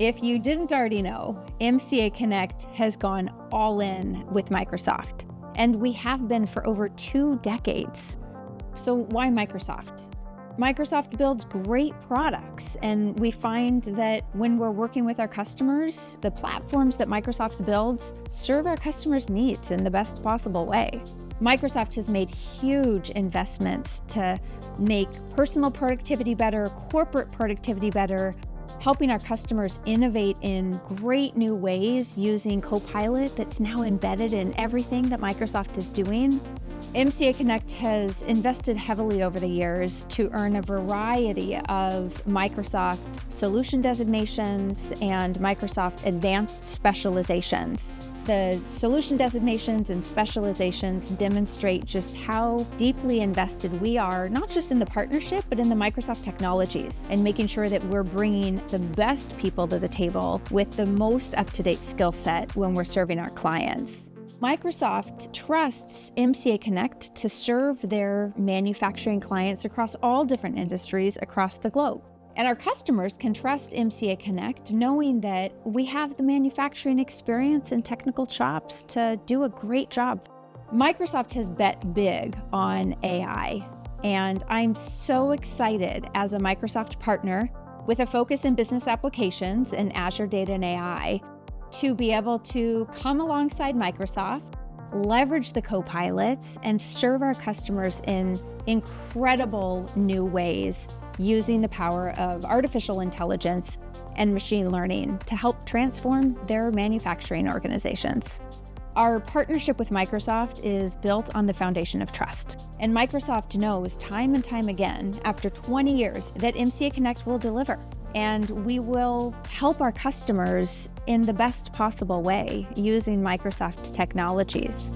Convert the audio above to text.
If you didn't already know, MCA Connect has gone all in with Microsoft, and we have been for over 2 decades. So why Microsoft? Microsoft builds great products, and we find that when we're working with our customers, the platforms that Microsoft builds serve our customers' needs in the best possible way. Microsoft has made huge investments to make personal productivity better, corporate productivity better, helping our customers innovate in great new ways using Copilot that's now embedded in everything that Microsoft is doing. MCA Connect has invested heavily over the years to earn a variety of Microsoft solution designations and Microsoft advanced specializations. The solution designations and specializations demonstrate just how deeply invested we are, not just in the partnership, but in the Microsoft technologies, and making sure that we're bringing the best people to the table with the most up-to-date skill set when we're serving our clients. Microsoft trusts MCA Connect to serve their manufacturing clients across all different industries across the globe. And our customers can trust MCA Connect knowing that we have the manufacturing experience and technical chops to do a great job. Microsoft has bet big on AI, and I'm so excited as a Microsoft partner with a focus in business applications and Azure data and AI to be able to come alongside Microsoft, leverage the Copilots, and serve our customers in incredible new ways using the power of artificial intelligence and machine learning to help transform their manufacturing organizations. Our partnership with Microsoft is built on the foundation of trust. And Microsoft knows time and time again, after 20 years, that MCA Connect will deliver. And we will help our customers in the best possible way using Microsoft technologies.